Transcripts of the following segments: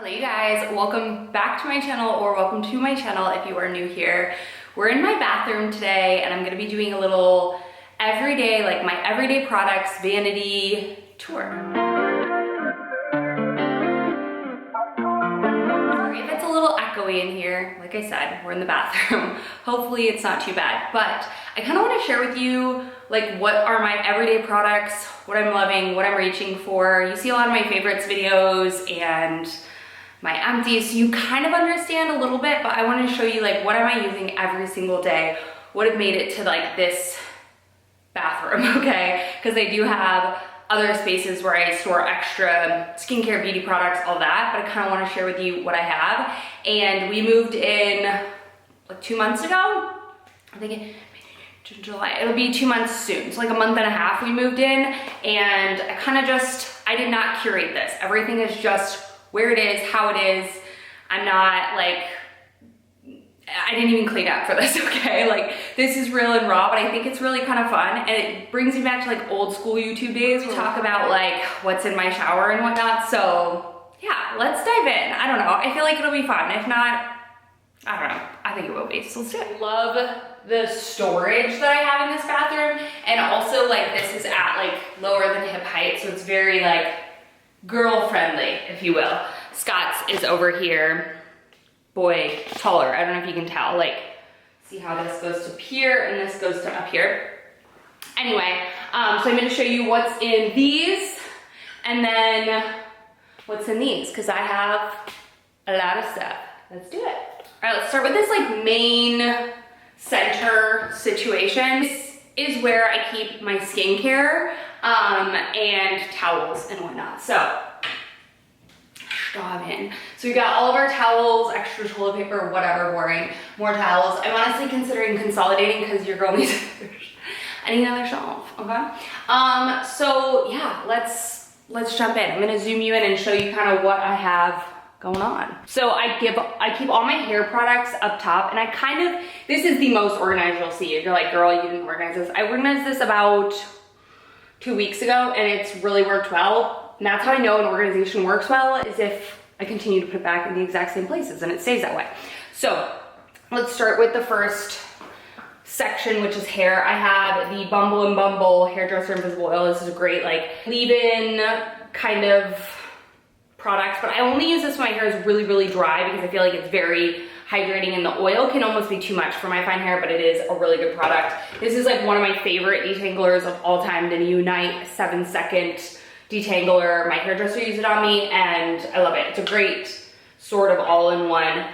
Hello you guys, welcome back to my channel, or welcome to my channel if you are new here. We're in my bathroom today and I'm gonna be doing a little everyday, like my everyday products vanity tour. Sorry if it's a little echoey in here. Like I said, we're in the bathroom. Hopefully it's not too bad, but I kind of want to share with you like what are my everyday products, what I'm loving, what I'm reaching for. You see a lot of my favorites videos and my empties, so you kind of understand a little bit, but I want to show you like what am I using every single day, what have made it to like this bathroom, okay? Because I do have other spaces where I store extra skincare, beauty products, all that, but I kind of want to share with you what I have. And we moved in like 2 months ago, I think July, it'll be 2 months soon. So like a month and a half we moved in, and I kind of I did not curate this. Everything is just where it is, how it is. I'm not like, I didn't even clean up for this, okay? Like this is real and raw, but I think it's really kind of fun. And it brings me back to like old school YouTube days. We talk about like what's in my shower and whatnot. So yeah, let's dive in. I don't know, I feel like it'll be fun. If not, I don't know, I think it will be, so let's do it. Love the storage that I have in this bathroom. And also like this is at like lower than hip height. So it's very like girl friendly, if you will. Scott's is over here, boy, taller. I don't know if you can tell, like, see how this goes to up here and this goes to up here. Anyway, so I'm gonna show you what's in these and then what's in these, because I have a lot of stuff. Let's do it. All right, let's start with this like main center situation. This is where I keep my skincare and towels and whatnot. So, stop in. So we got all of our towels, extra toilet paper, whatever, boring, more towels. I'm honestly considering consolidating because your girl needs I need another shelf, okay? So yeah, let's jump in. I'm gonna zoom you in and show you kind of what I have going on. So I keep all my hair products up top, and this is the most organized you'll see. If you're like, girl, you didn't organize this. I organized this about 2 weeks ago, and it's really worked well. And that's how I know an organization works well, is if I continue to put it back in the exact same places and it stays that way. So let's start with the first section, which is hair. I have the Bumble and Bumble Hairdresser Invisible Oil. This is a great like leave-in kind of products, but I only use this when my hair is really, really dry because I feel like it's very hydrating, and the oil can almost be too much for my fine hair, but it is a really good product. This is like one of my favorite detanglers of all time, the Unite 7-second detangler. My hairdresser used it on me and I love it. It's a great sort of all-in-one,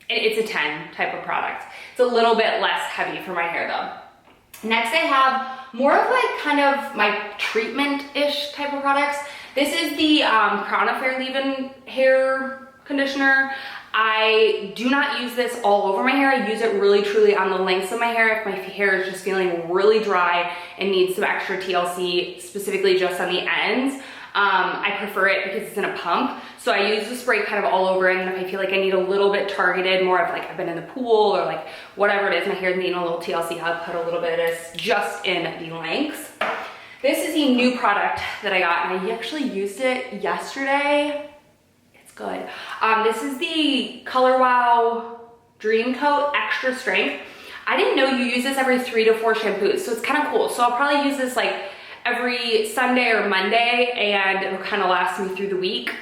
it's a 10 type of product. It's a little bit less heavy for my hair though. Next I have more of like kind of my treatment-ish type of products. This is the Crown Affair leave-in hair conditioner. I do not use this all over my hair. I use it really truly on the lengths of my hair if my hair is just feeling really dry and needs some extra TLC, specifically just on the ends. I prefer it because it's in a pump. So I use the spray kind of all over, and if I feel like I need a little bit targeted, more of like I've been in the pool or like whatever it is, my hair's needing a little TLC, I'll put a little bit of this just in the lengths. This is a new product that I got, and I actually used it yesterday. It's good. This is the Color Wow Dream Coat Extra Strength. I didn't know you use this every 3 to 4 shampoos, so it's kind of cool. So I'll probably use this like every Sunday or Monday, and it'll kind of last me through the week.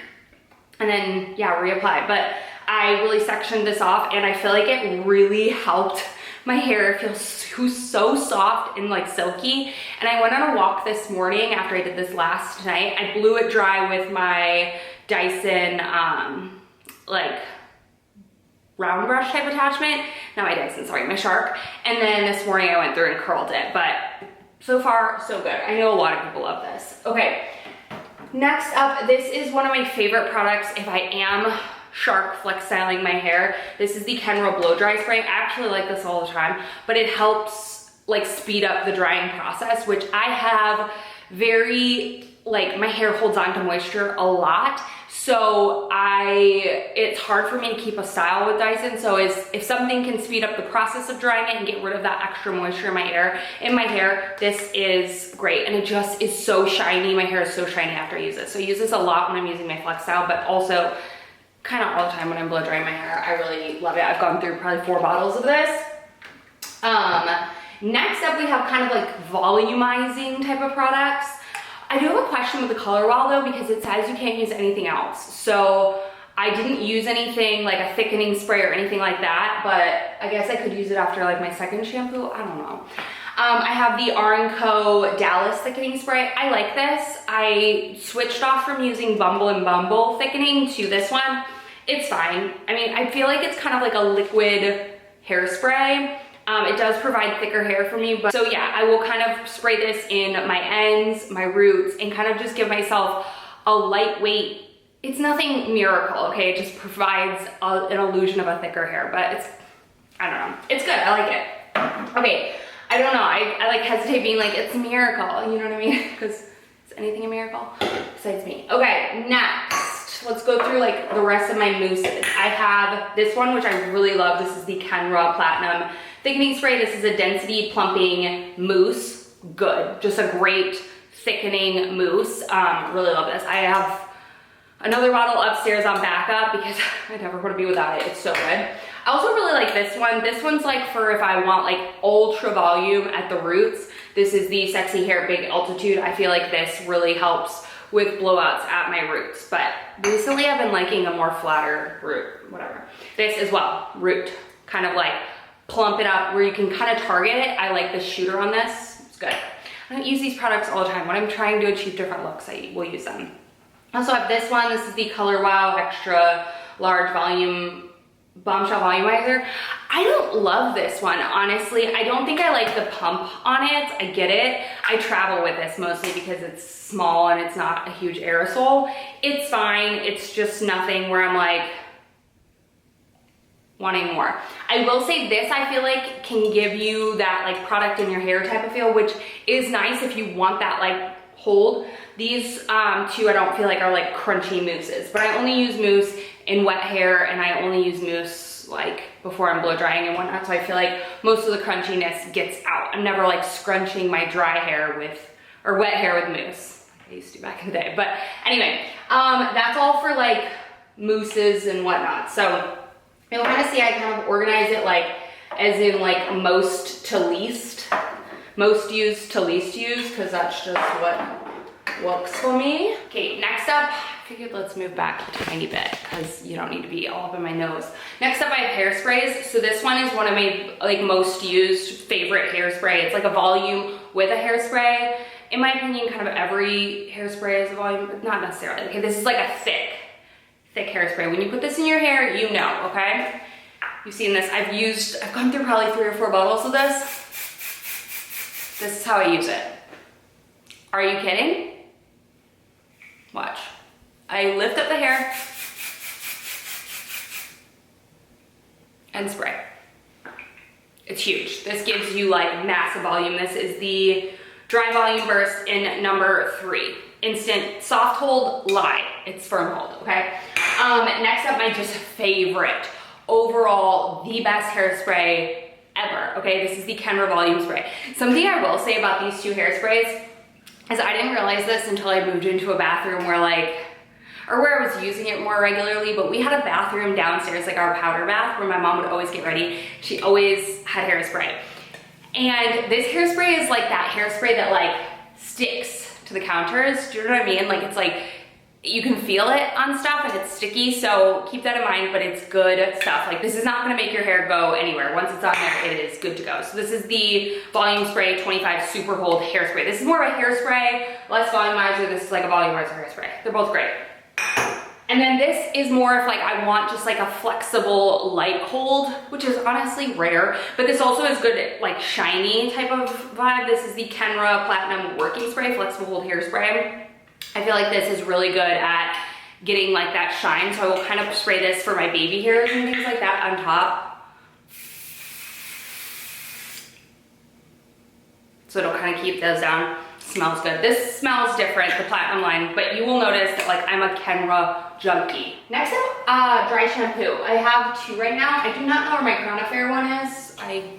And then, yeah, reapply. But I really sectioned this off, and I feel like it really helped my hair. It feels so soft and like silky. And I went on a walk this morning after I did this last night. I blew it dry with my Dyson like round brush type attachment. Not my Dyson, sorry, my Shark. And then this morning I went through and curled it, but so far so good. I know a lot of people love this. Okay, next up, this is one of my favorite products if I am Shark flex styling my hair. This is the Kenro blow dry spray. I actually like this all the time, but it helps like speed up the drying process, which I have very like my hair holds on to moisture a lot. So it's hard for me to keep a style with Dyson. So if something can speed up the process of drying it and get rid of that extra moisture in my hair, this is great. And it just is so shiny. My hair is so shiny after I use it. So I use this a lot when I'm using my flex style, but also kind of all the time when I'm blow drying my hair. I really love it. I've gone through probably 4 bottles of this. Next up, we have kind of like volumizing type of products. I do have a question with the Color Wow though, because it says you can't use anything else. So I didn't use anything like a thickening spray or anything like that, but I guess I could use it after like my second shampoo. I don't know. I have the R&Co Dallas thickening spray. I like this. I switched off from using Bumble and Bumble thickening to this one. It's fine. I mean, I feel like it's kind of like a liquid hairspray. It does provide thicker hair for me, but so yeah, I will kind of spray this in my ends, my roots, and kind of just give myself a lightweight, it's nothing miracle, okay? It just provides an illusion of a thicker hair, but I don't know. It's good, I like it. Okay, I don't know, I like hesitate being like, it's a miracle, you know what I mean? Because is anything a miracle besides me? Okay, next, let's go through like the rest of my mousses. I have this one, which I really love. This is the Kenra Platinum Thickening Spray. This is a density plumping mousse. Good, just a great thickening mousse. Really love this. I have another bottle upstairs on backup because I never want to be without it. It's so good. I also really like this one. This one's like for if I want like ultra volume at the roots. This is the Sexy Hair Big Altitude. I feel like this really helps with blowouts at my roots, but recently I've been liking a more flatter root, whatever. This as well, root, kind of like plump it up where you can kind of target it. I like the shooter on this, it's good. I don't use these products all the time. When I'm trying to achieve different looks, I will use them. I also have this one. This is the Color Wow Extra Large Volume Bombshell Volumizer. I don't love this one, honestly. I don't think I like the pump on it. I get it. I travel with this mostly because it's small and it's not a huge aerosol. It's fine. It's just nothing where I'm like wanting more. I will say this, I feel like can give you that like product in your hair type of feel, which is nice if you want that like hold. These two I don't feel like are like crunchy mousses, but I only use mousse in wet hair and I only use mousse like before I'm blow drying and whatnot, so I feel like most of the crunchiness gets out. I'm never like scrunching my dry hair with, or wet hair with mousse, like I used to back in the day. But anyway, that's all for like mousses and whatnot. So you'll kind of see I kind of organize it like as in like most to least, most used to least used, because that's just what works for me. Okay, next up, I figured let's move back a tiny bit because you don't need to be all up in my nose. Next up, I have Hairsprays. So this one is one of my like most used favorite hairspray. It's like a volume with a hairspray. In my opinion, kind of every hairspray is a volume, but not necessarily. Okay, this is like a thick hairspray. When you put this in your hair, you know, okay? You've seen this. I've gone through probably 3 or 4 bottles of this. This is how I use it. Are you kidding? Watch. I lift up the hair and spray. It's huge. This gives you like massive volume. This is the Dry Volume Burst in number 3. Instant soft hold, light. It's firm hold, okay? Next up, my just favorite, overall, the best hairspray ever, okay? This is the Kenra Volume Spray. Something I will say about these 2 hairsprays is I didn't realize this until I moved into a bathroom where where I was using it more regularly, but we had a bathroom downstairs, like our powder bath, where my mom would always get ready. She always had hairspray. And this hairspray is like that hairspray that like sticks to the counters. Do you know what I mean? Like it's like, you can feel it on stuff and it's sticky, so keep that in mind, but it's good stuff. Like this is not gonna make your hair go anywhere. Once it's on there, it is good to go. So this is the Volume Spray 25 Super Hold Hairspray. This is more of a hairspray, less volumizer. This is like a volumizer hairspray. They're both great. And then this is more of like, I want just like a flexible light hold, which is honestly rare, but this also is good at like shiny type of vibe. This is the Kenra Platinum Working Spray, Flexible Hold Hairspray. I feel like this is really good at getting like that shine, so I will kind of spray this for my baby hairs and things like that on top. So it'll kind of keep those down. Smells good. This smells different, the platinum line, but you will notice that like I'm a Kenra junkie. Next up, dry shampoo. I have two right now. I do not know where my Crown Affair one is. I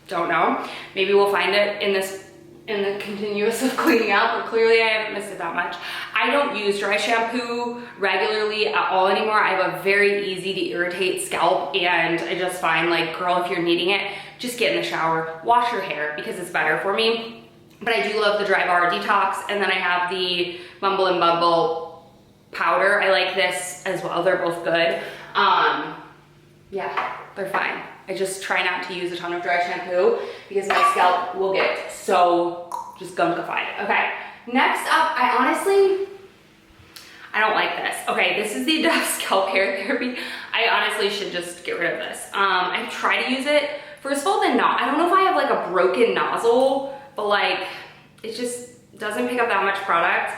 don't know. Maybe we'll find it in the continuous of cleaning out, but clearly I haven't missed it that much. I don't use dry shampoo regularly at all anymore. I have a very easy to irritate scalp, and I just find like, girl, if you're needing it, just get in the shower, wash your hair because it's better for me. But I do love the Dry Bar Detox, and then I have the Bumble and Bumble powder. I like this as well. They're both good. Yeah, they're fine. I just try not to use a ton of dry shampoo because my scalp will get so just gunkified. Okay, next up, I don't like this. Okay, this is the Dove Scalp Hair Therapy. I honestly should just get rid of this. I've tried to use it. First of all, I don't know if I have like a broken nozzle, but like, it just doesn't pick up that much product.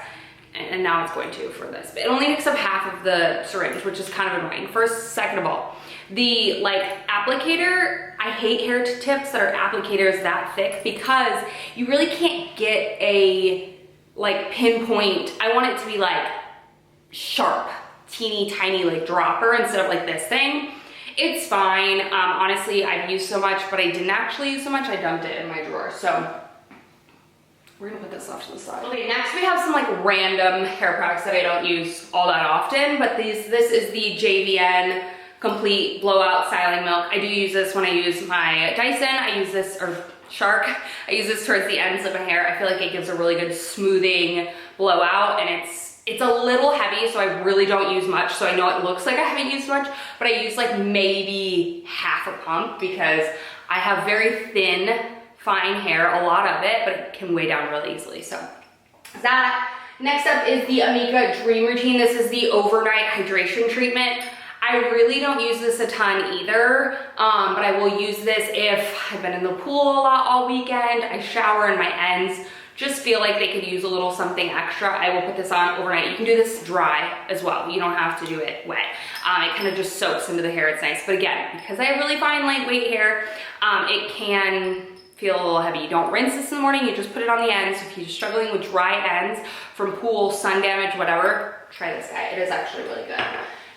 And now it's going to for this. But it only picks up half of the syringe, which is kind of annoying. First, second of all, the like applicator, I hate hair tips that are applicators that thick because you really can't get a like pinpoint. I want it to be like sharp, teeny tiny like dropper instead of like this thing. It's fine. Honestly, I've used so much, but I didn't actually use so much. I dumped it in my drawer. So we're gonna put this off to the side. Okay, next we have some like random hair products that I don't use all that often, but this is the JVN Complete Blowout Styling Milk. I do use this when I use my Dyson. I use this, or Shark, I use this towards the ends of my hair. I feel like it gives a really good smoothing blowout, and it's a little heavy, so I really don't use much. So I know it looks like I haven't used much, but I use like maybe half a pump because I have very thin, fine hair, a lot of it, but it can weigh down really easily. So that. Next up is the Amika Dream Routine. This is the overnight hydration treatment. I really don't use this a ton either, but I will use this if I've been in the pool a lot all weekend, I shower and my ends just feel like they could use a little something extra. I will put this on overnight. You can do this dry as well. You don't have to do it wet. It kind of just soaks into the hair. It's nice. But again, because I have really fine, lightweight hair, it can feel a little heavy. You don't rinse this in the morning. You just put it on the ends. If you're struggling with dry ends from pool, sun damage, whatever, try this guy. It is actually really good.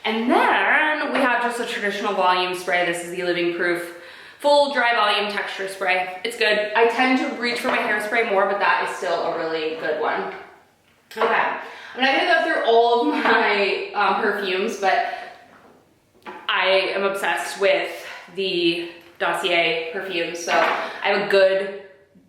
And then we have just a traditional volume spray. This is the Living Proof Full Dry Volume Texture Spray. It's good. I tend to reach for my hairspray more, but that is still a really good one. Okay, I'm not gonna go through all of my perfumes, but I am obsessed with the Dossier perfumes. So I have a good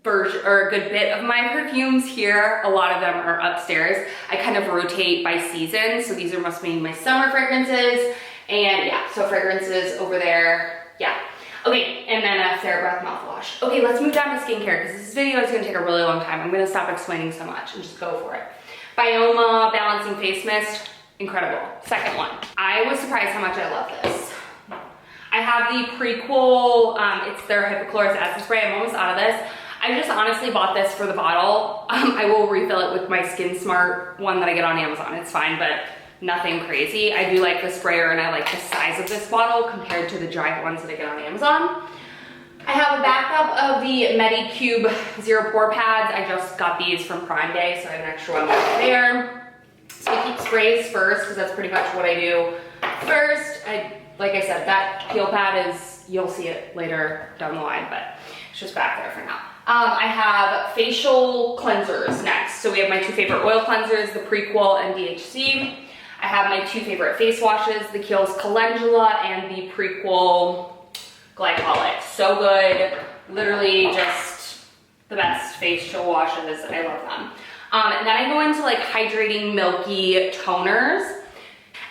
version, or a good bit of my perfumes here. A lot of them are upstairs. I kind of rotate by season. So these are must be my summer fragrances. And yeah, so fragrances over there, yeah. Okay, and then a TheraBreath mouthwash. Okay, let's move down to skincare because this video is gonna take a really long time. I'm gonna stop explaining so much and just go for it. Bioma Balancing Face Mist, incredible. Second one. I was surprised how much I love this. I have the Prequel, it's their hypochlorous acid spray. I'm almost out of this. I just honestly bought this for the bottle. I will refill it with my Skin Smart one that I get on Amazon. It's fine, but nothing crazy. I do like the sprayer and I like the size of this bottle compared to the giant ones that I get on Amazon. I have a backup of the Medicube Zero Pore Pads. I just got these from Prime Day, so I have an extra one there. So I keep sprays first because that's pretty much what I do first. Like I said, that peel pad is, you'll see it later down the line, but it's just back there for now. I have facial cleansers next. So we have my two favorite oil cleansers, the Prequel and DHC. I have my two favorite face washes, the Kiehl's Calendula and the Prequel Glycolic. So good, literally just the best facial washes. I love them. And then I go into like hydrating milky toners.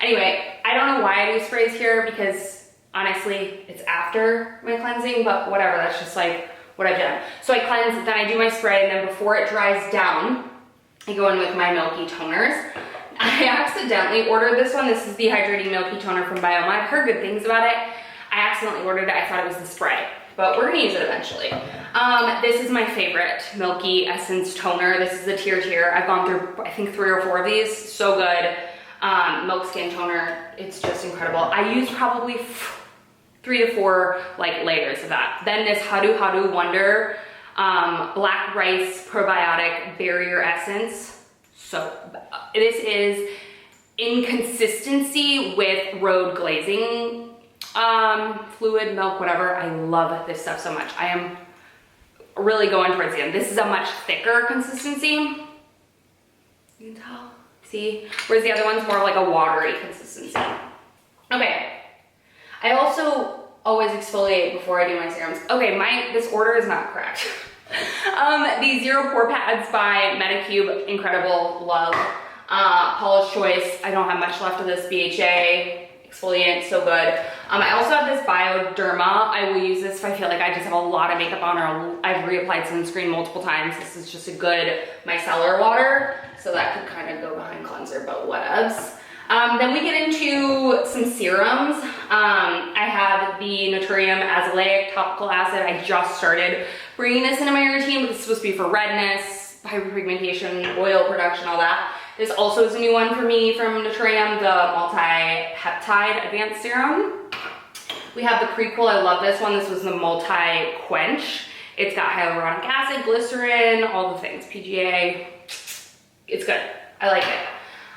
Anyway, I don't know why I do sprays here because honestly, it's after my cleansing, but whatever, that's just like what I've done. So I cleanse, then I do my spray, and then before it dries down, I go in with my milky toners. I accidentally ordered this one. This is the Hydrating Milky Toner from Bioma. I've heard good things about it. I accidentally ordered it. I thought it was the spray, but we're gonna use it eventually. This is my favorite Milky Essence Toner. This is the Tier. I've gone through, I think, 3 or 4 of these. So good. Milk Skin Toner. It's just incredible. I use probably 3 to 4 like layers of that. Then this Hadu Hadu Wonder Black rice probiotic barrier essence. So this is in consistency with road glazing fluid, milk, whatever. I love this stuff so much. I am really going towards the end. This is a much thicker consistency. You can tell, see? Whereas the other one's more like a watery consistency. Okay, I also always exfoliate before I do my serums. Okay, this order is not correct. The Zero Pore Pads by Medicube, incredible, love. Paula's Choice, I don't have much left of this BHA exfoliant, so good. I also have this Bioderma. I will use this if I feel like I just have a lot of makeup on or I've reapplied sunscreen multiple times. This is just a good micellar water, so that could kind of go behind cleanser, but whatevs. Then we get into some serums. I have the Naturium Azelaic Topical Acid. I just started bringing this into my routine, but this is supposed to be for redness, hyperpigmentation, oil production, all that. This also is a new one for me from Naturium, the Multi-Peptide Advanced Serum. We have the Prequel. I love this one. This was the Multi-Quench. It's got hyaluronic acid, glycerin, all the things, PGA. It's good. I like it.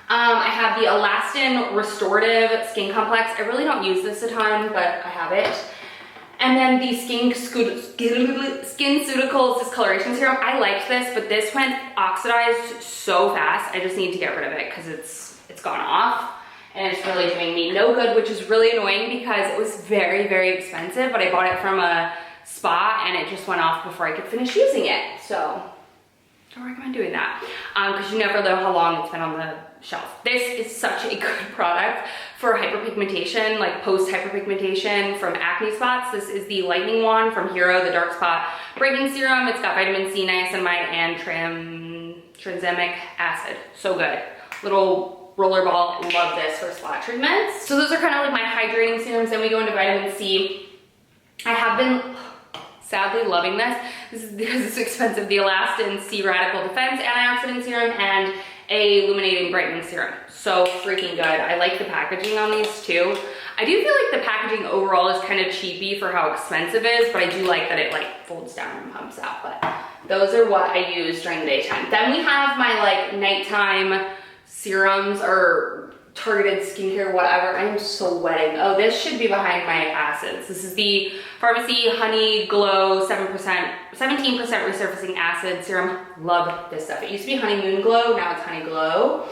I have the Elastin Restorative Skin Complex. I really don't use this a ton, but I have it. And then the Skin Ceuticals Discoloration Serum. I liked this, but this went oxidized so fast. I just need to get rid of it because it's gone off. And it's really doing me no good, which is really annoying because it was very, very expensive, but I bought it from a spa and it just went off before I could finish using it. So don't recommend doing that because you never know how long it's been on the shelf. This is such a good product for hyperpigmentation, like post hyperpigmentation from acne spots. This is the Lightning Wand from Hero, the Dark Spot Breaking Serum. It's got vitamin C, niacinamide, and tranexamic acid. So good. Little roller ball, love this for spot treatments. So those are kind of like my hydrating serums. Then we go into vitamin C. I have been sadly loving this. This is because it's expensive. The Elastin C Radical Defense Antioxidant Serum and a Illuminating Brightening Serum. So freaking good. I like the packaging on these too. I do feel like the packaging overall is kind of cheapy for how expensive it is, but I do like that it like folds down and pumps out. But those are what I use during the daytime. Then we have my like nighttime serums or targeted skincare, whatever. I'm sweating. Oh, this should be behind my acids. This is the Pharmacy Honey Glow 17% resurfacing acid serum. Love this stuff. It used to be Honeymoon Glow, now it's Honey Glow.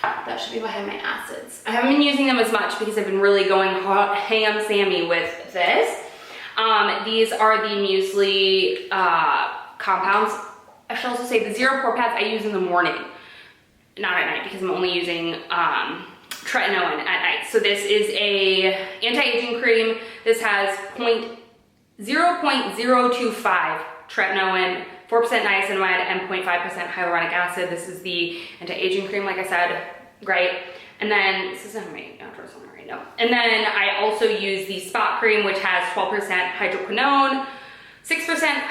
That should be behind my acids. I haven't been using them as much because I've been really going ham sammy with this. These are the muesli compounds. I should also say the Zero Pore Pads I use in the morning, not at night, because I'm only using tretinoin at night. So this is a anti-aging cream. This has 0.025 tretinoin, 4% niacinamide, and 0.5% hyaluronic acid. This is the anti-aging cream, like I said, great. And then, this isn't my address on it right now. And then I also use the spot cream, which has 12% hydroquinone, 6%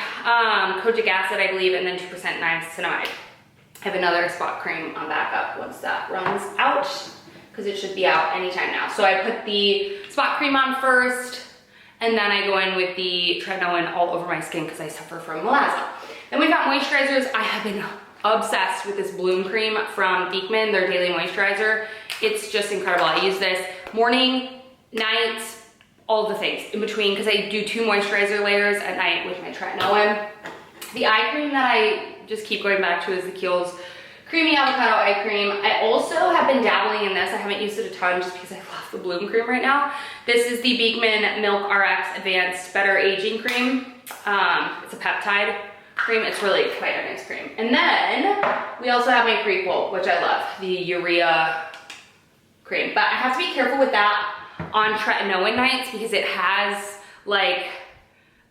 kojic acid, I believe, and then 2% niacinamide. I have another spot cream on backup once that runs out, because it should be out anytime now. So I put the spot cream on first, and then I go in with the tretinoin all over my skin because I suffer from melasma. Then we've got moisturizers. I have been obsessed with this Bloom cream from Beekman, their daily moisturizer. It's just incredible. I use this morning, night, all the things in between, because I do 2 moisturizer layers at night with my tretinoin. The eye cream that I just keep going back to is the Kiehl's Creamy Avocado Eye Cream. I also have been dabbling in this. I haven't used it a ton just because I love the Bloom cream right now. This is the Beekman Milk RX Advanced Better Aging Cream. It's a peptide cream. It's really quite a nice cream. And then we also have my Prequel, which I love, the Urea cream. But I have to be careful with that on tretinoin nights because it has like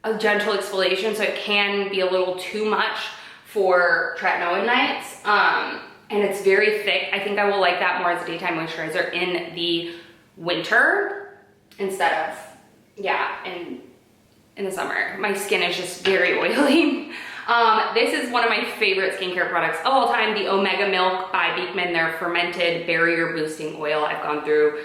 a gentle exfoliation, so it can be a little too much for tretinoin nights. And it's very thick. I think I will like that more as a daytime moisturizer in the winter instead of, yeah, in the summer. My skin is just very oily. This is one of my favorite skincare products of all time, the Omega Milk by Beekman, their fermented barrier boosting oil. I've gone through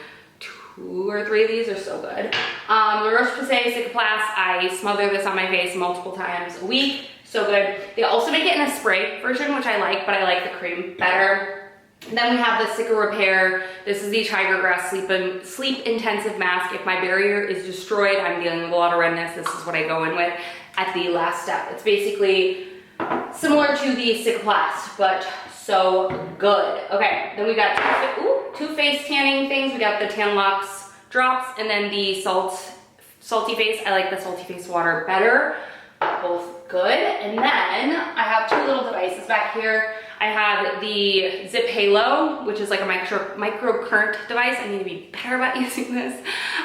2 or 3 of these, are so good. La Roche-Posay Cicaplast, I smother this on my face multiple times a week. So good. They also make it in a spray version, which I like, but I like the cream better. Then we have the Cica Repair. This is the Tiger Grass Sleep Intensive Mask. If my barrier is destroyed, I'm dealing with a lot of redness, this is what I go in with at the last step. It's basically similar to the Cicaplast, but so good. Okay, then we got two face tanning things. We got the Tan Lux drops and then the Salty Face. I like the Salty Face water better. Both good. And then I have two little devices back here. I have the Zip Halo, which is like a micro current device. I need to be better about using this.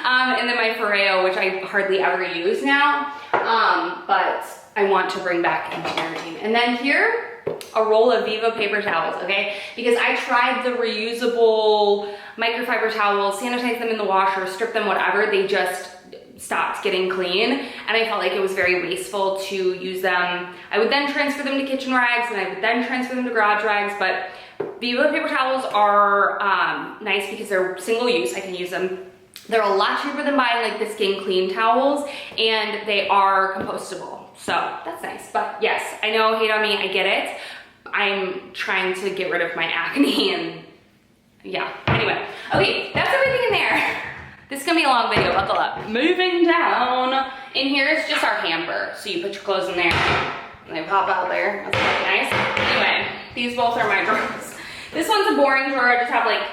And then my Foreo, which I hardly ever use now, but I want to bring back into my routine. And then here, a roll of Viva paper towels, okay? Because I tried the reusable microfiber towels, sanitize them in the washer, strip them, whatever, they just stopped getting clean, and I felt like it was very wasteful to use them. I would then transfer them to kitchen rags, and I would then transfer them to garage rags, but Viva paper towels are nice because they're single use. I can use them. They're a lot cheaper than buying like the Skin Clean towels, and they are compostable, so that's nice. But yes, I know, hate on me, I get it. I'm trying to get rid of my acne, and yeah, anyway. Okay, that's everything in there. This is gonna be a long video, buckle up. Moving down, in here is just our hamper. So you put your clothes in there, and they pop out there. That's pretty nice. Anyway, these both are my drawers. This one's a boring drawer. I just have like,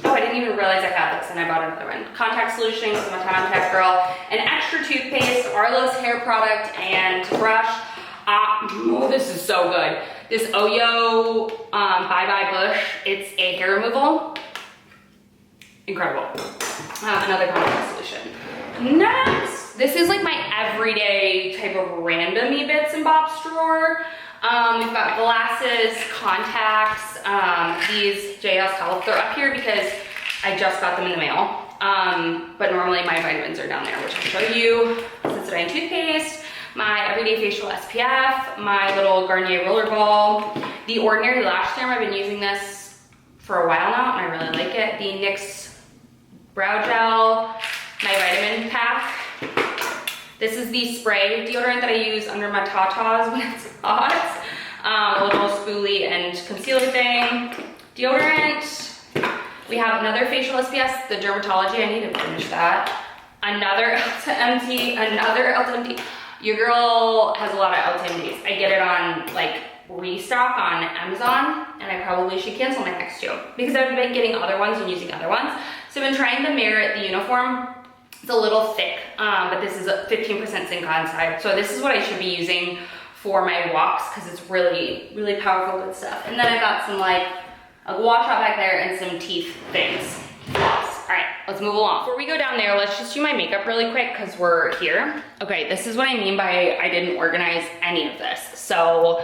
oh, I didn't even realize I had this, and I bought another one. Contact solution, because I'm a contact girl. An extra toothpaste, Arlo's hair product, and brush. Oh, this is so good. This Oyo Bye Bye Bush. It's a hair removal. Incredible. Another contact solution. Next, this is like my everyday type of randomy bits and bops drawer. We've got glasses, contacts, these JS Health. They're up here because I just got them in the mail. But normally my vitamins are down there, which I'll show you. Sensodyne toothpaste, my everyday facial SPF, my little Garnier roller ball, the Ordinary Lash Serum. I've been using this for a while now, and I really like it. The NYX brow gel, my vitamin pack. This is the spray deodorant that I use under my tatas when it's hot. A little spoolie and concealer thing. Deodorant. We have another facial SPF, the Dermatology. I need to finish that. Another Ulta MD, another Ulta MD. Your girl has a lot of Ulta MDs. I get it on like restock on Amazon, and I probably should cancel my next two because I've been getting other ones and using other ones. So I've been trying the Merit, the uniform. It's a little thick, but this is a 15% zinc oxide. So this is what I should be using for my walks because it's really, really powerful, good stuff. And then I've got some like a gua sha back there and some teeth things. All right, let's move along. Before we go down there, let's just do my makeup really quick because we're here. Okay, this is what I mean by I didn't organize any of this. So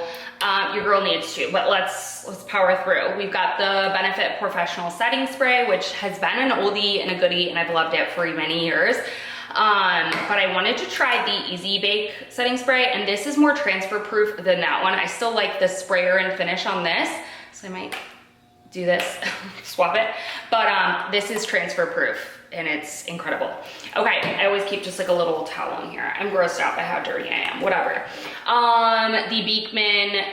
your girl needs to, but let's power through. We've got the Benefit Professional Setting Spray, which has been an oldie and a goodie, and I've loved it for many years. But I wanted to try the Easy Bake Setting Spray, and this is more transfer proof than that one. I still like the sprayer and finish on this, so I might do this, swap it. But this is transfer proof, and it's incredible. Okay, I always keep just like a little towel in here. I'm grossed out by how dirty I am, whatever. The Beekman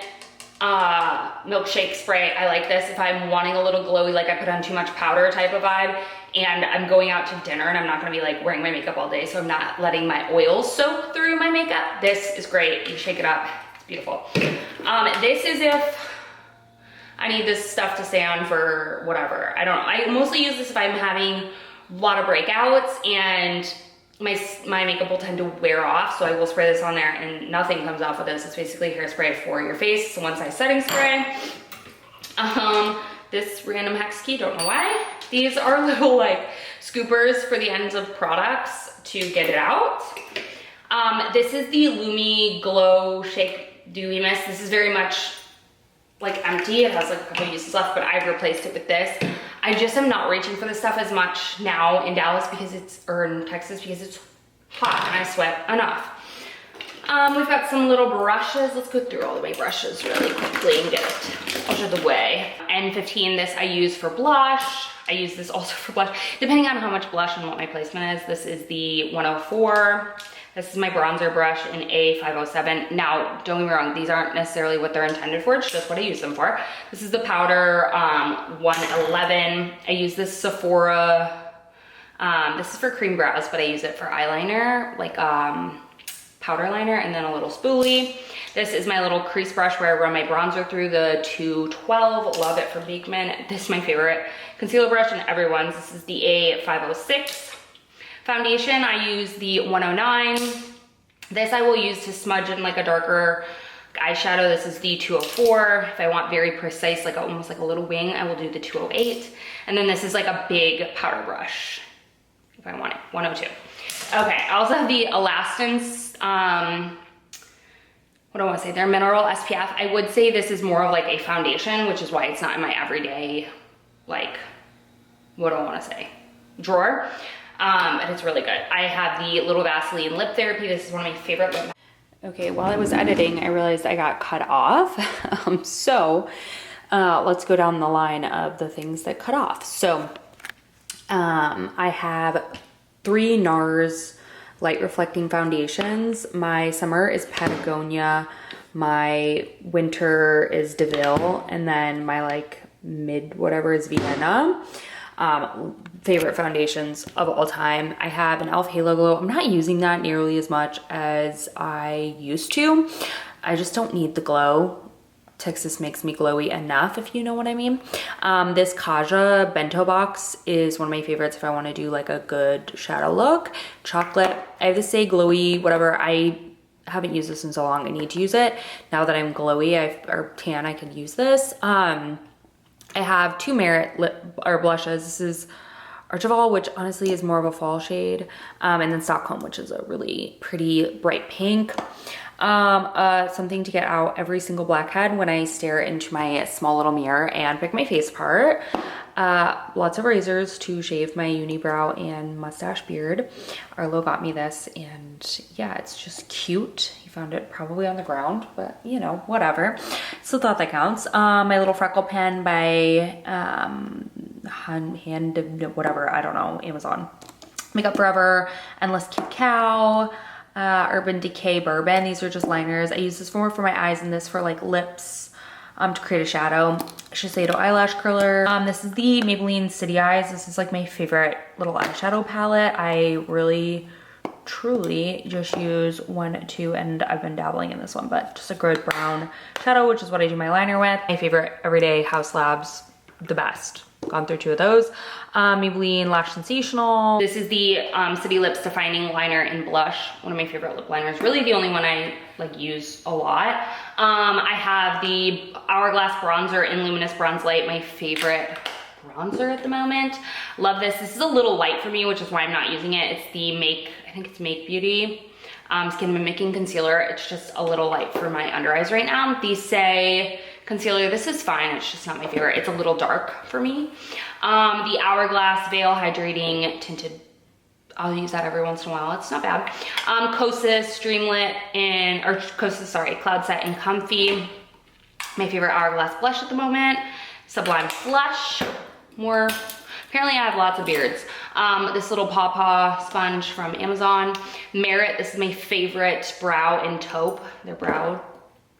milkshake spray. I like this if I'm wanting a little glowy, like I put on too much powder type of vibe, and I'm going out to dinner and I'm not gonna be like wearing my makeup all day, so I'm not letting my oils soak through my makeup. This is great. You shake it up, it's beautiful. This is if I need this stuff to stay on for whatever. I don't know. I mostly use this if I'm having a lot of breakouts and my makeup will tend to wear off, so I will spray this on there and nothing comes off of this. It's basically hairspray for your face. It's a one-size setting spray. This random hex key, don't know why. These are little like scoopers for the ends of products to get it out. This is the Lumi Glow Shake Dewy Mist. This is very much like empty. It has like a couple uses left, but I've replaced it with this. I just am not reaching for this stuff as much now in Dallas because or in Texas because it's hot and I sweat enough. We've got some little brushes. Let's go through all of my brushes really quickly and get it out of the way. N15, this I use for blush. I use this also for blush, depending on how much blush and what my placement is. This is the 104. This is my bronzer brush in A507. Now, don't get me wrong, these aren't necessarily what they're intended for, it's just what I use them for. This is the powder 111. I use this Sephora, this is for cream brows, but I use it for eyeliner, like powder liner, and then a little spoolie. This is my little crease brush where I run my bronzer through, the 212. Love it for Beekman. This is my favorite concealer brush in everyone's. This is the A506. Foundation, I use the 109. This I will use to smudge in like a darker eyeshadow. This is the 204. If I want very precise, like almost like a little wing, I will do the 208. And then this is like a big powder brush, if I want it, 102. Okay, I also have the Elastance, what do I want to say? They're mineral SPF. I would say this is more of like a foundation, which is why it's not in my everyday, like, what do I want to say? Drawer. And it's really good. I have the little Vaseline Lip Therapy. This is one of my favorite lip. Okay, while I was editing, I realized I got cut off. Let's go down the line of the things that cut off. So I have 3 NARS light reflecting foundations. My summer is Patagonia, my winter is DeVille, and then my like mid whatever is Vienna. Favorite foundations of all time. I have an e.l.f. Halo Glow. I'm not using that nearly as much as I used to. I just don't need the glow. Texas makes me glowy enough, if you know what I mean. This Kaja bento box is one of my favorites if I want to do like a good shadow look. Chocolate. I have to say glowy, whatever. I haven't used this in so long. I need to use it. Now that I'm glowy or tan, I could use this. I have 2 Merit blushes. This is Archival, which honestly is more of a fall shade. And then Stockholm, which is a really pretty bright pink. Something to get out every single blackhead when I stare into my small little mirror and pick my face apart. Lots of razors to shave my unibrow and mustache beard. Arlo got me this, and yeah, it's just cute. He found it probably on the ground, but you know, whatever. Still thought that counts. My little freckle pen by whatever, I don't know, Amazon. Makeup Forever, Endless Cacao, Urban Decay Bourbon. These are just liners. I use this more for my eyes and this for like lips to create a shadow. Shiseido eyelash curler. This is the Maybelline City Eyes. This is like my favorite little eyeshadow palette. I really truly just use 1, 2, and I've been dabbling in this one, but just a good brown shadow, which is what I do my liner with. My favorite everyday House Labs, the best. Gone through 2 of those. Maybelline Lash Sensational. This is the City Lips Defining Liner in Blush. One of my favorite lip liners. Really the only one I like use a lot. I have the Hourglass Bronzer in Luminous Bronze Light. My favorite bronzer at the moment. Love this. This is a little light for me, which is why I'm not using it. It's the I think it's Make Beauty Skin Mimicking Concealer. It's just a little light for my under eyes right now. These say concealer, this is fine, it's just not my favorite. It's a little dark for me. The Hourglass Veil Hydrating Tinted, I'll use that every once in a while, it's not bad. Kosas Streamlit Cloud Set in Comfy. My favorite Hourglass blush at the moment. Sublime Flush. Apparently I have lots of beards. This little Paw sponge from Amazon. Merit, this is my favorite brow in taupe. Their brow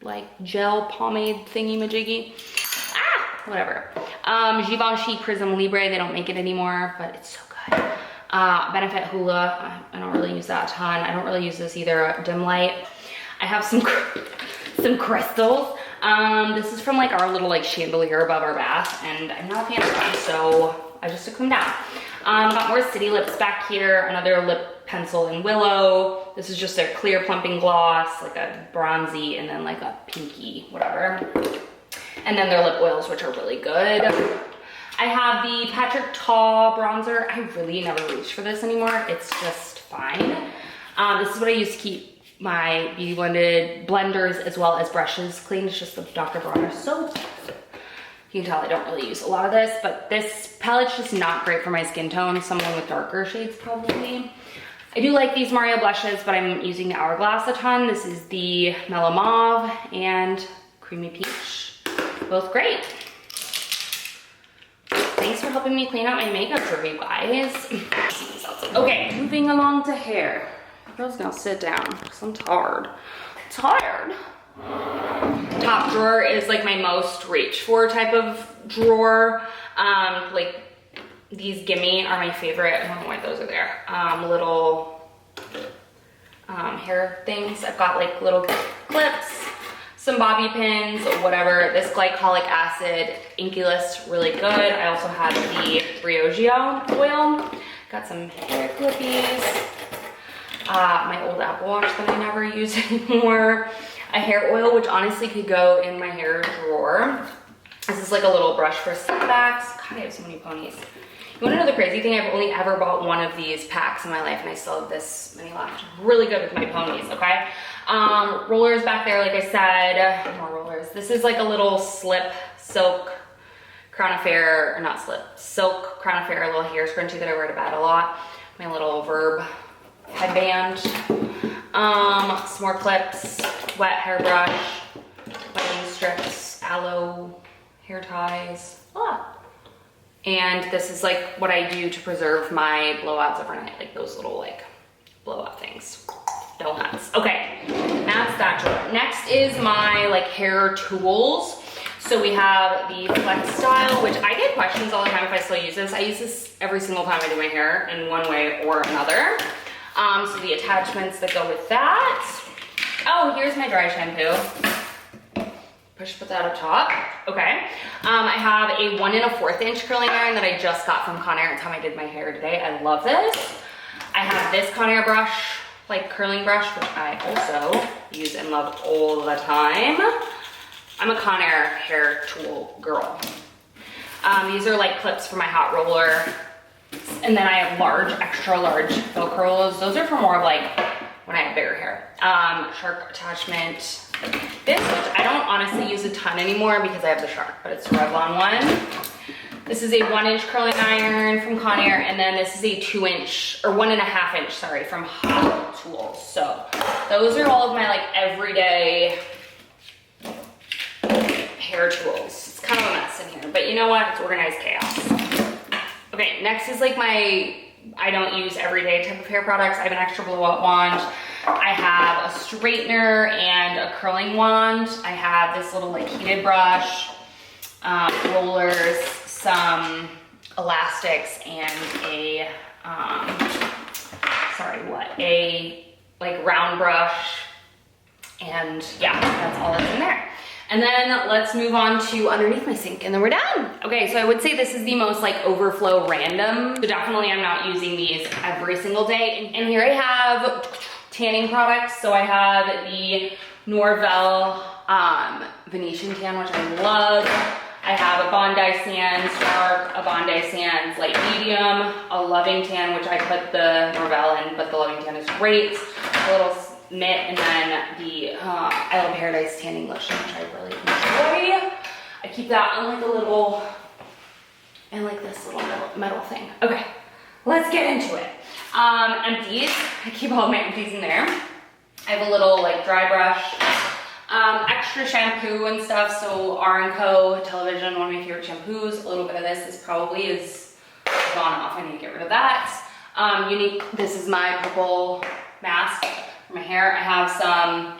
like gel pomade thingy majiggy. Whatever. Givenchy Prism Libre, they don't make it anymore, but it's so good. Benefit Hoola, I don't really use that a ton. I don't really use this either. Dim Light. I have some crystals. This is from like our little like chandelier above our bath, and I'm not a fan of them, so I just took them down. Got more City Lips back here, another lip pencil in Willow. This is just a clear plumping gloss, like a bronzy, and then like a pinky, whatever. And then their lip oils, which are really good. I have the Patrick Ta bronzer. I really never reach for this anymore. It's just fine. This is what I use to keep my Beauty Blended blenders as well as brushes clean. It's just the Dr. Bronner soap. You can tell I don't really use a lot of this, but this palette's just not great for my skin tone. Someone with darker shades probably. I do like these Mario blushes, but I'm using the Hourglass a ton. This is the Mellow Mauve and Creamy Peach. Both great. Thanks for helping me clean out my makeup drawer, you guys. Okay, moving along to hair. Girls, now sit down, because I'm tired. Tired. Top drawer is like my most reach for type of drawer. Like these Gimme are my favorite. I don't know why those are there. Little hair things. I've got like little clips, some bobby pins, whatever. This glycolic acid Inky List, really good. I also have the Briogeo oil. Got some hair clippies. My old Apple Watch that I never use anymore. A hair oil, which honestly could go in my hair drawer. This is like a little brush for snapbacks. God, I have so many ponies. You wanna know the crazy thing? I've only ever bought one of these packs in my life and I still have this many left. Really good with my ponies, okay? Rollers back there, like I said, more rollers. This is like a little slip silk Crown Affair, or not slip, silk Crown Affair, a little hair scrunchie that I wear to bed a lot. My little Verb headband. Some more clips, wet hairbrush, whitening strips, aloe hair ties. And this is like what I do to preserve my blowouts overnight, like those little like blowout things. Donuts. Okay, that's that drawer. Next is my like hair tools. So we have the Flex Style, which I get questions all the time if I still use this. I use this every single time I do my hair in one way or another. So the attachments that go with that. Oh, here's my dry shampoo. Put that up top. Okay. I have a 1 1/4 inch curling iron that I just got from Conair. It's how I did my hair today. I love this. I have this Conair brush, like curling brush, which I also use and love all the time. I'm a Conair hair tool girl. These are like clips for my hot roller. And then I have large, extra large Velcros. Those are for more of like when I have bigger hair. Shark attachment. This, which I don't honestly use a ton anymore because I have the Shark, but it's a Revlon one. This is a 1 inch curling iron from Conair, and then this is a 2 inch, or 1.5 inch, sorry, from Hot Tools. So those are all of my like everyday hair tools. It's kind of a mess in here, but you know what? It's organized chaos. Okay, next is like my, I don't use everyday type of hair products. I have an extra blow up wand. I have a straightener and a curling wand. I have this little like heated brush, rollers, some elastics, and a, a like round brush. And yeah, that's all that's in there. And then let's move on to underneath my sink and then we're done. Okay, so I would say this is the most like overflow random. So definitely I'm not using these every single day. And here I have tanning products. So I have the Norvell Venetian tan, which I love. I have a Bondi Sands dark, a Bondi Sands light medium, a Loving Tan, which I put the Norvell in, but the Loving Tan is great. A little mitt, and then the I Love Paradise tanning lotion, which I really enjoy. I keep that on like a little, and like this little metal thing. Okay, let's get into it. Empties, I keep all my empties in there. I have a little like dry brush, extra shampoo and stuff. So R&Co Television, one of my favorite shampoos. A little bit of this probably is gone off. I need to get rid of that. This is my purple mask for my hair. I have some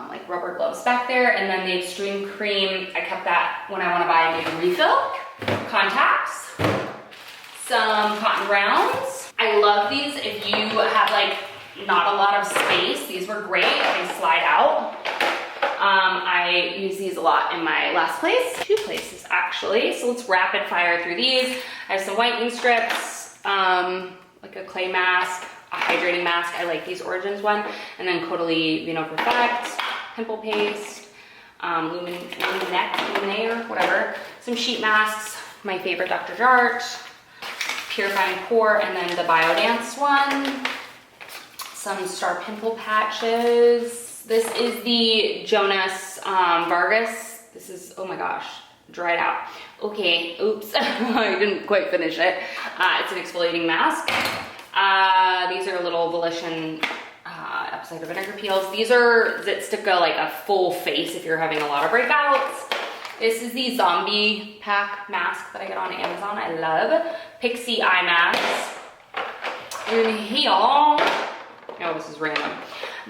like rubber gloves back there, and then the Extreme Cream, I kept that when I want to buy a new refill. Contacts, some cotton rounds. I love these if you have like not a lot of space. These were great, they slide out. I use these a lot in my last place, 2 places actually. So let's rapid fire through these. I have some whitening strips, like a clay mask, a hydrating mask. I like these Origins one. And then Caudalie Vino Perfect, pimple paste, Luminaire, whatever. Some sheet masks, my favorite Dr. Jart, Purifying Pore, and then the Biodance one. Some Star Pimple Patches. This is the Jonas Vargas. This is, oh my gosh, dried out. Okay, oops, I didn't quite finish it. It's an exfoliating mask. These are little Volition apple cider vinegar peels. These are that stick like a full face if you're having a lot of breakouts. This is the zombie pack mask that I get on Amazon. I love Pixie eye mask. And here, oh, this is random.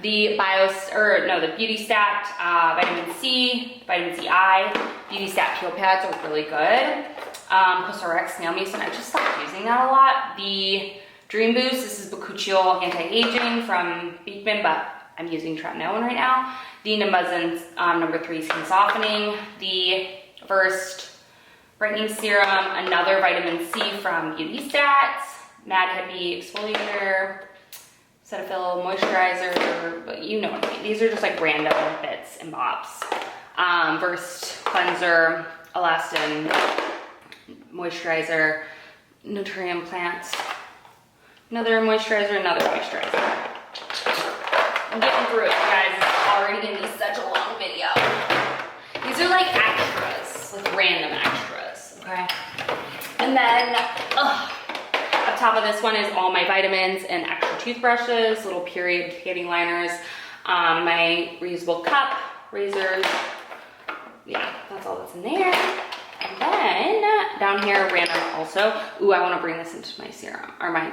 The the Beauty Stat Vitamin C, Vitamin C Eye, Beauty Stat peel pads are really good. CosRx Nail Mason, I just stopped using that a lot. The Dream Boost, this is Bakuchiol Anti-Aging from Beekman, but I'm using tretinoin right now. The Namuzin number 3 Skin Softening. The First Brightening Serum, another Vitamin C from Beauty Stats, Mad Hippie Exfoliator, Cetaphil Moisturizer, but you know what I mean. These are just like random bits and bobs. Versed Cleanser, Elastin Moisturizer, Nutrium Plants, another moisturizer, I'm getting through it, guys. It's already gonna be such a long video. These are like extras, like random extras, okay? And then, up top of this one is all my vitamins and extra toothbrushes, little period panty liners, my reusable cup, razors. Yeah, that's all that's in there. And then down here, random also. Ooh, I want to bring this into my serum or my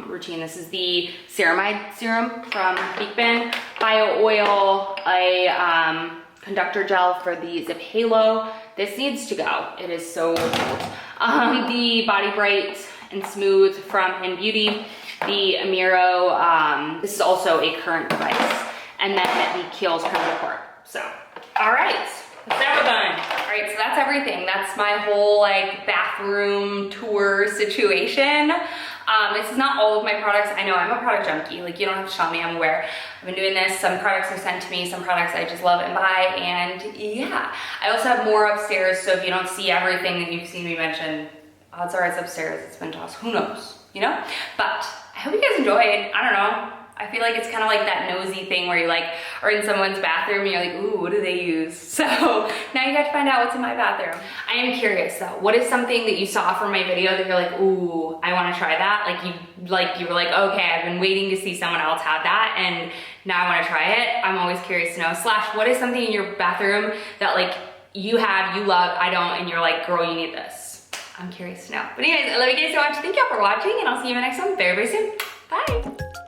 routine. This is the ceramide serum from Beekman, bio oil, a conductor gel for the Zip Halo. This needs to go. It is so cold. The Body Bright and Smooth from In Beauty, the Amiro. This is also a current device, and then the Kiehl's Creme Report. So, all right. That's done. All right, so that's everything. That's my whole like bathroom tour situation. This is not all of my products. I know I'm a product junkie. Like you don't have to tell me, I'm aware. I've been doing this. Some products are sent to me, some products I just love and buy. And yeah, I also have more upstairs. So if you don't see everything that you've seen me mention, odds are it's upstairs. It's been tossed. Who knows, you know? But I hope you guys enjoyed. I don't know. I feel like it's kind of like that nosy thing where you like are in someone's bathroom and you're like, ooh, what do they use? So now you got to find out what's in my bathroom. I am curious though, what is something that you saw from my video that you're like, ooh, I want to try that? You were like, okay, I've been waiting to see someone else have that and now I want to try it. I'm always curious to know. / what is something in your bathroom that like you have, you love, I don't, and you're like, girl, you need this. I'm curious to know. But anyways, I love you guys so much. Thank y'all for watching and I'll see you in the next one very, very soon. Bye.